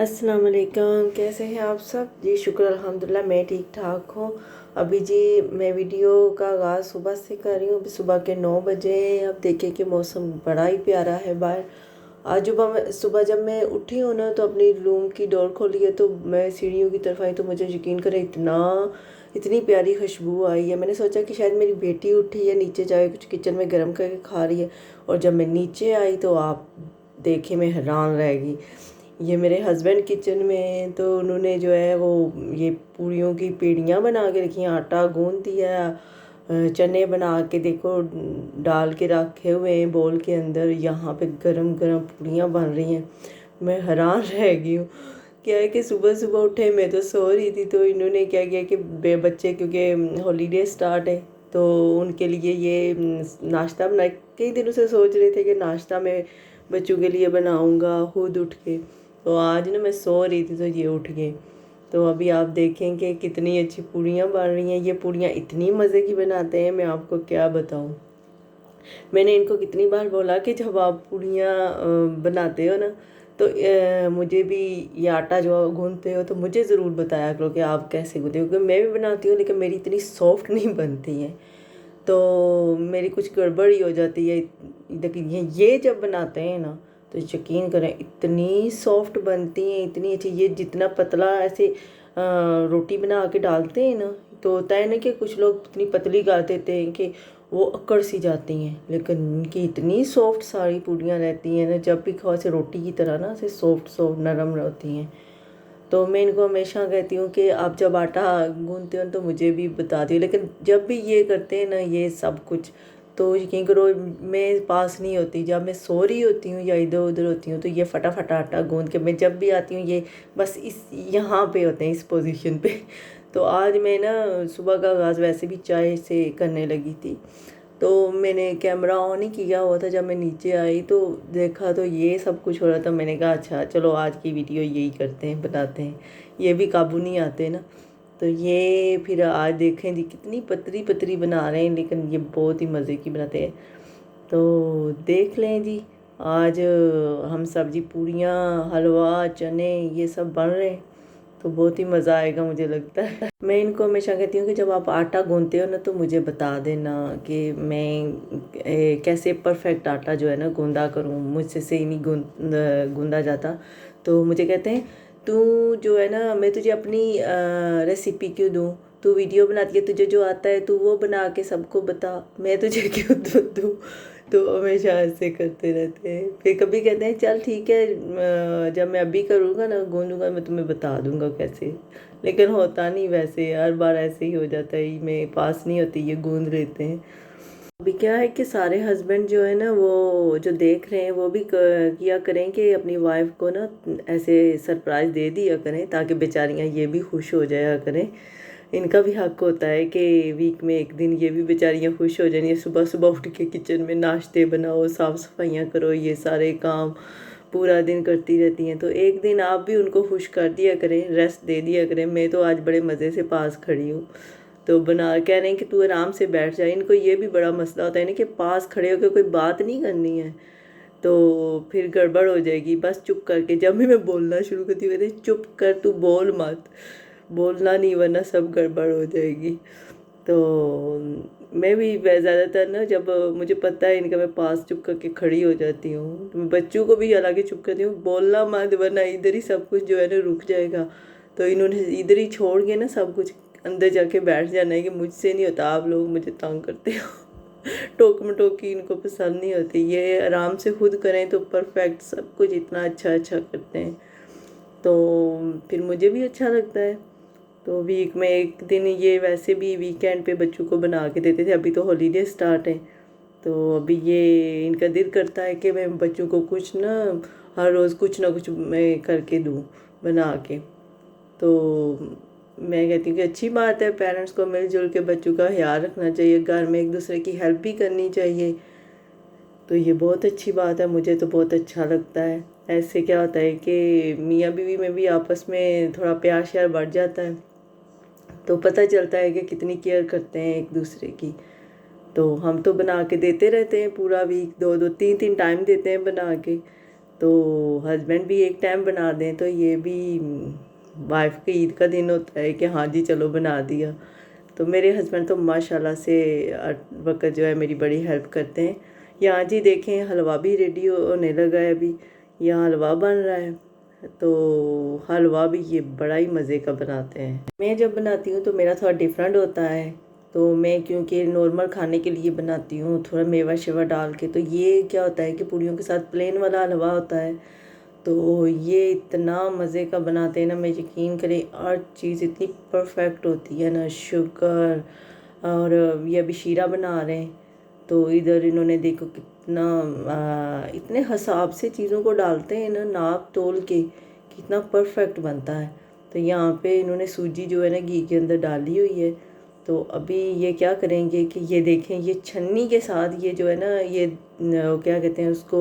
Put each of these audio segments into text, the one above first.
अस्सलाम वालेकुम, कैसे हैं आप सब जी। शुक्र अल्हम्दुलिल्लाह मैं ठीक ठाक हूँ। अभी जी मैं वीडियो का आगाज़ सुबह से कर रही हूँ। अभी सुबह के 9 बजे हैं। अब देखिए कि मौसम बड़ा ही प्यारा है बाहर। आज सुबह जब मैं उठी हूँ ना तो अपनी रूम की डोर खोली है तो मैं सीढ़ियों की तरफ आई तो मुझे यकीन करें इतनी प्यारी खुशबू आई है। मैंने सोचा कि शायद मेरी बेटी उठी है, नीचे जाए कुछ किचन में गर्म करके खा रही है। और जब मैं नीचे आई तो आप देखे मैं हैरान रह गई। ये मेरे हस्बैंड किचन में हैं तो उन्होंने जो है वो ये पूरियों की पेड़ियाँ बना के रखी हैं, आटा गूंद दिया, चने बना के देखो डाल के रखे हुए हैं बोल के अंदर। यहाँ पे गरम गरम पूरियाँ बन रही हैं। मैं हैरान रह गई हूँ। क्या है कि सुबह सुबह उठे, मैं तो सो रही थी, तो इन्होंने क्या किया कि बच्चे क्योंकि हॉलीडे स्टार्ट है तो उनके लिए ये नाश्ता बनाए। कई दिनों से सोच रहे थे कि नाश्ता मैं बच्चों के लिए बनाऊंगा खुद उठ के। तो आज ना मैं सो रही थी तो ये उठ गए। तो अभी आप देखेंगे कितनी अच्छी पूड़ियाँ बन रही हैं। ये पूड़ियाँ इतनी मज़े की बनाते हैं, मैं आपको क्या बताऊँ। मैंने इनको कितनी बार बोला कि जब आप पूड़ियाँ बनाते हो ना तो मुझे भी ये आटा जो गूंथते हो तो मुझे ज़रूर बताया करो कि आप कैसे गूंथते हो, क्योंकि मैं भी बनाती हूँ लेकिन मेरी इतनी सॉफ्ट नहीं बनती है। तो मेरी कुछ गड़बड़ ही हो जाती है। लेकिन ये जब बनाते हैं ना तो यकीन करें इतनी सॉफ्ट बनती हैं, इतनी अच्छी। ये जितना पतला ऐसे रोटी बना के डालते हैं ना तो होता है ना कि कुछ लोग इतनी पतली कर देते हैं कि वो अकड़ सी जाती हैं, लेकिन इनकी इतनी सॉफ्ट सारी पूड़ियाँ रहती हैं ना, जब भी खाओ ऐसे रोटी की तरह ना ऐसे सॉफ्ट सॉफ्ट नरम रहती हैं। तो मैं इनको हमेशा कहती हूँ कि आप जब आटा गूंथते हो तो मुझे भी बता दियो। लेकिन जब भी ये करते हैं ना ये सब कुछ, तो यकीन करो मैं पास नहीं होती। जब मैं सो रही होती हूँ या इधर उधर होती हूँ तो ये फटाफट आटा गूंथ के, मैं जब भी आती हूँ ये बस इस यहाँ पे होते हैं, इस पोजीशन पे। तो आज मैं ना सुबह का आगाज़ वैसे भी चाय से करने लगी थी तो मैंने कैमरा ऑन ही किया हुआ था। जब मैं नीचे आई तो देखा तो ये सब कुछ हो रहा था। मैंने कहा अच्छा चलो आज की वीडियो यही करते हैं, बनाते हैं। ये भी काबू नहीं आते ना। तो ये फिर आज देखें जी कितनी पतली पतली बना रहे हैं, लेकिन ये बहुत ही मज़े की बनाते हैं। तो देख लें जी। आज हम सब्जी पूड़ियाँ हलवा चने ये सब बन रहे हैं तो बहुत ही मज़ा आएगा मुझे लगता है। मैं इनको हमेशा कहती हूँ कि जब आप आटा गूंथते हो ना तो मुझे बता देना कि मैं कैसे परफेक्ट आटा जो है ना गूंदा करूँ। मुझसे सही नहीं गूंदा जाता। तो मुझे कहते हैं तू जो है ना, मैं तुझे अपनी रेसिपी क्यों दूँ, तू वीडियो बनाती है, तुझे जो आता है तू वो बना के सबको बता, मैं तुझे क्यों दूँ। तो हमेशा ऐसे करते रहते हैं। फिर कभी कहते हैं चल ठीक है, जब मैं अभी करूँगा ना गूंदूंगा मैं तुम्हें बता दूंगा कैसे। लेकिन होता नहीं वैसे, हर बार ऐसे ही हो जाता है, मैं पास नहीं होती ये गूंद लेते हैं। अभी क्या है कि सारे हस्बैंड जो है ना वो जो देख रहे हैं वो भी किया करें कि अपनी वाइफ को ना ऐसे सरप्राइज़ दे दिया करें ताकि बेचारियाँ ये भी खुश हो जाया करें। इनका भी हक होता है कि वीक में एक दिन ये भी बेचारियाँ खुश हो जाएंगी। सुबह सुबह उठ के किचन में नाश्ते बनाओ, साफ़ सफाइयाँ करो, ये सारे काम पूरा दिन करती रहती हैं। तो एक दिन आप भी उनको खुश कर दिया करें, रेस्ट दे दिया करें। मैं तो आज बड़े मज़े से पास खड़ी हूँ तो बना कह रहे हैं कि तू आराम से बैठ जाए। इनको ये भी बड़ा मसला होता है ना कि पास खड़े होकर कोई बात नहीं करनी है तो फिर गड़बड़ हो जाएगी। बस चुप करके जब भी मैं बोलना शुरू करती हूँ कहते चुप कर, तू बोल मत, बोलना नहीं वरना सब गड़बड़ हो जाएगी। तो मैं भी ज़्यादातर ना जब मुझे पता है इनका, मैं पास चुप करके खड़ी हो जाती हूँ। तो मैं बच्चों को भी हालांकि चुप करती हूँ, बोलना मत वरना इधर ही सब कुछ जो है ना रुक जाएगा। तो इन्होंने इधर ही छोड़ के ना सब कुछ अंदर जाके बैठ जाना है कि मुझसे नहीं होता, आप लोग मुझे तंग करते हो। टोक मटोकी इनको पसंद नहीं होती। ये आराम से खुद करें तो परफेक्ट सब कुछ इतना अच्छा अच्छा करते हैं तो फिर मुझे भी अच्छा लगता है। तो वीक में एक दिन ये वैसे भी वीकेंड पे बच्चों को बना के देते थे। अभी तो हॉलीडे स्टार्ट है तो अभी ये इनका दिल करता है कि मैं बच्चों को कुछ ना हर रोज़ कुछ ना कुछ मैं करके दूँ बना के। तो मैं कहती हूँ कि अच्छी बात है, पेरेंट्स को मिलजुल के बच्चों का ख्याल रखना चाहिए, घर में एक दूसरे की हेल्प भी करनी चाहिए। तो ये बहुत अच्छी बात है, मुझे तो बहुत अच्छा लगता है। ऐसे क्या होता है कि मियाँ बीवी में भी आपस में थोड़ा प्यार श्यार बढ़ जाता है तो पता चलता है कि कितनी केयर करते हैं एक दूसरे की। तो हम तो बना के देते रहते हैं पूरा वीक, दो दो तीन तीन टाइम देते हैं बना के। तो हस्बैंड भी एक टाइम बना दें तो ये भी वाइफ के ईद का दिन होता है कि हाँ जी चलो बना दिया। तो मेरे हस्बैंड तो माशाल्लाह से वक्त जो है मेरी बड़ी हेल्प करते हैं। यहाँ जी देखें हलवा भी रेडी होने लगा है अभी, यहाँ हलवा बन रहा है। तो हलवा भी ये बड़ा ही मज़े का बनाते हैं। मैं जब बनाती हूँ तो मेरा थोड़ा डिफरेंट होता है। तो मैं क्योंकि नॉर्मल खाने के लिए बनाती हूँ थोड़ा मेवा शेवा डाल के, तो ये क्या होता है कि पूड़ियों के साथ प्लेन वाला हलवा होता है। तो ये इतना मज़े का बनाते हैं ना, मैं यकीन करें हर चीज़ इतनी परफेक्ट होती है ना, शुगर। और ये अभी शीरा बना रहे हैं तो इधर इन्होंने देखो कितना इतने हिसाब से चीज़ों को डालते हैं ना, नाप तोल के कितना परफेक्ट बनता है। तो यहाँ पे इन्होंने सूजी जो है ना घी के अंदर डाली हुई है। तो अभी ये क्या करेंगे कि ये देखें ये छन्नी के साथ ये जो है ना ये क्या कहते हैं उसको,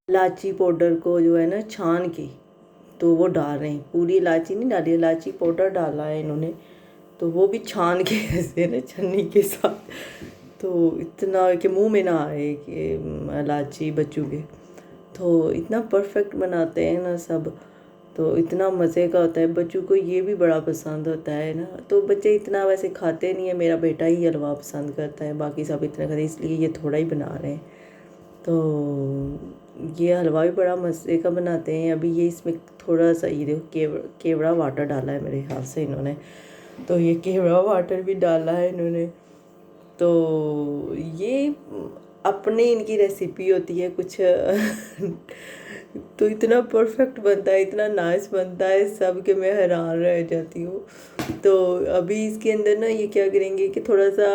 इलायची पाउडर को जो है ना छान के तो वो डाल रहे हैं। पूरी इलायची नहीं डाली, इलायची पाउडर डाला है इन्होंने, तो वो भी छान के ऐसे ना छन्नी के साथ। तो इतना कि मुंह में ना आए कि इलायची बच्चों के। तो इतना परफेक्ट बनाते हैं ना सब, तो इतना मज़े का होता है। बच्चों को ये भी बड़ा पसंद होता है ना। तो बच्चे इतना वैसे खाते नहीं है, मेरा बेटा ही हलवा पसंद करता है, बाकी सब इतना खाते, इसलिए ये थोड़ा ही बना रहे हैं। तो ये हलवा भी बड़ा मज़े का बनाते हैं। अभी ये इसमें थोड़ा सा ये देखो केवड़ा वाटर डाला है मेरे ख्याल से इन्होंने, तो ये केवड़ा वाटर भी डाला है इन्होंने। तो ये अपने इनकी रेसिपी होती है कुछ तो इतना परफेक्ट बनता है, इतना नाइस बनता है सब कि मैं हैरान रह जाती हूँ। तो अभी इसके अंदर ना ये क्या करेंगे कि थोड़ा सा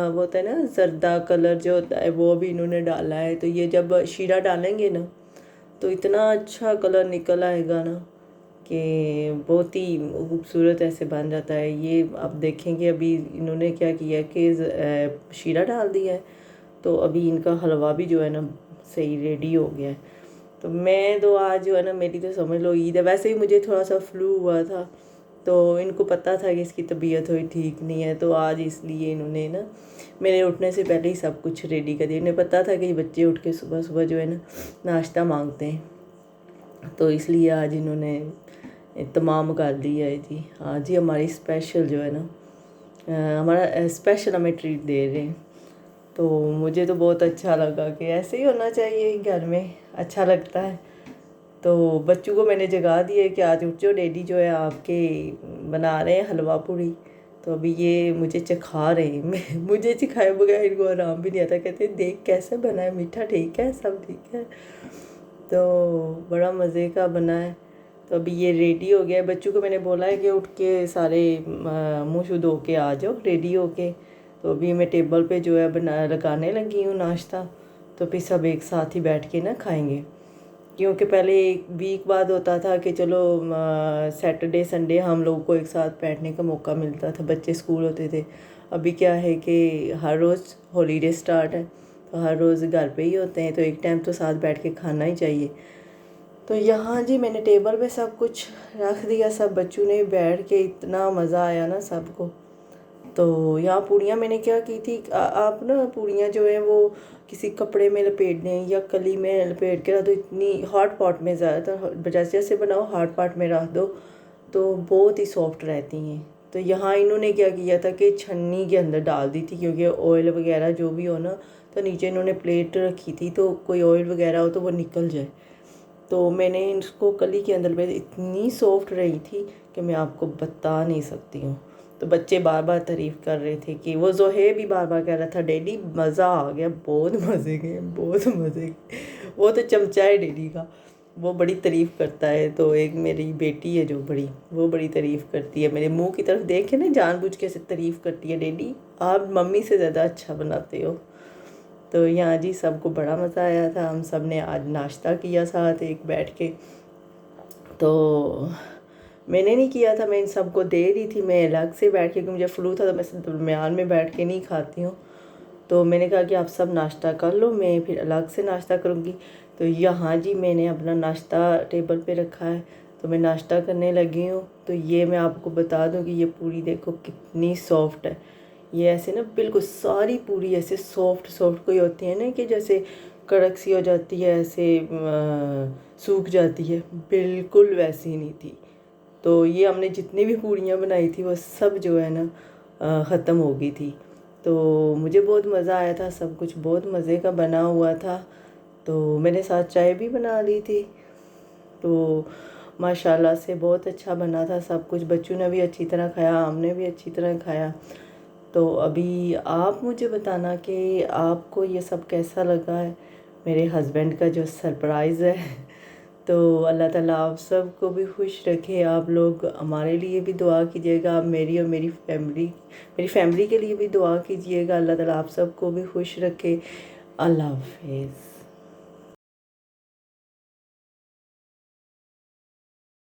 वो होता है ना जर्दा कलर जो होता है वो भी इन्होंने डाला है। तो ये जब शीरा डालेंगे ना तो इतना अच्छा कलर निकल आएगा ना कि बहुत ही खूबसूरत ऐसे बन जाता है। ये आप देखेंगे अभी इन्होंने क्या किया कि शीरा डाल दिया है, तो अभी इनका हलवा भी जो है ना सही रेडी हो गया है। तो मैं तो आज जो है ना मेरी तो समझ लो ईद है। वैसे ही मुझे थोड़ा सा फ्लू हुआ था, तो इनको पता था कि इसकी तबीयत थोड़ी ठीक नहीं है, तो आज इसलिए इन्होंने ना मेरे उठने से पहले ही सब कुछ रेडी कर दिया। इन्हें पता था कि बच्चे उठ के सुबह सुबह जो है ना नाश्ता मांगते हैं, तो इसलिए आज इन्होंने तमाम कर दिया है जी। हाँ जी हमारी स्पेशल जो है ना हमारा स्पेशल हमें ट्रीट दे रहे हैं। तो मुझे तो बहुत अच्छा लगा कि ऐसे ही होना चाहिए, घर में अच्छा लगता है। तो बच्चों को मैंने जगा दिया कि आज उठ जाओ, डैडी जो है आपके बना रहे हैं हलवा पूड़ी। तो अभी ये मुझे चखा रहे हैं मुझे चखाए बगैर इनको आराम भी नहीं आता। कहते देख कैसे बना है, मीठा ठीक है, सब ठीक है। तो बड़ा मज़े का बना है। तो अभी ये रेडी हो गया है। बच्चों को मैंने बोला है कि उठ के सारे मुँह शुद्ध धो के आ जाओ रेडी हो के। तो अभी मैं टेबल पे जो है बना लगाने लगी हूँ नाश्ता। तो फिर सब एक साथ ही बैठ के ना खाएंगे, क्योंकि पहले एक वीक बाद होता था कि चलो सैटरडे संडे हम लोगों को एक साथ बैठने का मौका मिलता था, बच्चे स्कूल होते थे। अभी क्या है कि हर रोज़ हॉलीडे स्टार्ट है, तो हर रोज़ घर पे ही होते हैं, तो एक टाइम तो साथ बैठ के खाना ही चाहिए। तो यहाँ जी मैंने टेबल पे सब कुछ रख दिया, सब बच्चों ने बैठ के इतना मज़ा आया ना सबको। तो यहाँ पूड़ियाँ मैंने क्या की थी, आप ना पूड़ियाँ जो हैं वो किसी कपड़े में लपेट दें या कली में लपेट के रख दो। इतनी हॉट पॉट में ज़्यादातर जैसे जैसे बनाओ हॉट पॉट में रख दो तो बहुत ही सॉफ्ट रहती हैं। तो यहाँ इन्होंने क्या किया था कि छन्नी के अंदर डाल दी थी, क्योंकि ऑयल वगैरह जो भी हो ना, तो नीचे इन्होंने प्लेट रखी थी तो कोई ऑयल वगैरह हो तो वो निकल जाए। तो मैंने इसको कली के अंदर में इतनी सॉफ्ट रही थी कि मैं आपको बता नहीं सकती हूँ। तो बच्चे बार बार तारीफ़ कर रहे थे कि वो जोहे भी बार बार कह रहा था डैडी मज़ा आ गया, बहुत मज़े के, बहुत मज़े के। वो तो चमचा है डैडी का, वो बड़ी तारीफ़ करता है। तो एक मेरी बेटी है जो बड़ी, वो बड़ी तारीफ़ करती है, मेरे मुंह की तरफ देख के ना जानबूझ के ऐसे तारीफ़ करती है, डैडी आप मम्मी से ज़्यादा अच्छा बनाते हो। तो यहाँ जी सबको बड़ा मज़ा आया था। हम सब ने आज नाश्ता किया साथ एक बैठ के। तो मैंने नहीं किया था, मैं इन सबको दे रही थी, मैं अलग से बैठ के, क्योंकि मुझे फ्लू था तो मैं दरमियान में बैठ के नहीं खाती हूँ। तो मैंने कहा कि आप सब नाश्ता कर लो, मैं फिर अलग से नाश्ता करूँगी। तो यहाँ जी मैंने अपना नाश्ता टेबल पे रखा है, तो मैं नाश्ता करने लगी हूँ। तो ये मैं आपको बता दूँ कि ये पूरी देखो कितनी सॉफ्ट है। ये ऐसे ना बिल्कुल सारी पूरी ऐसे सॉफ्ट सॉफ्ट कोई होती है ना कि जैसे कड़क सी हो जाती है, ऐसे सूख जाती है, बिल्कुल वैसी नहीं थी। तो ये हमने जितनी भी पूड़ियाँ बनाई थी वो सब जो है ना ख़त्म हो गई थी। तो मुझे बहुत मज़ा आया था, सब कुछ बहुत मज़े का बना हुआ था। तो मैंने साथ चाय भी बना ली थी। तो माशाल्लाह से बहुत अच्छा बना था सब कुछ। बच्चों ने भी अच्छी तरह खाया, हमने भी अच्छी तरह खाया। तो अभी आप मुझे बताना कि आपको ये सब कैसा लगा है, मेरे हस्बैंड का जो सरप्राइज़ है। तो अल्लाह ताला आप सबको भी खुश रखे। आप लोग हमारे लिए भी दुआ कीजिएगा, आप मेरी और मेरी फैमिली के लिए भी दुआ कीजिएगा। अल्लाह ताला आप सबको भी खुश रखे। अल्लाह हाफिज़।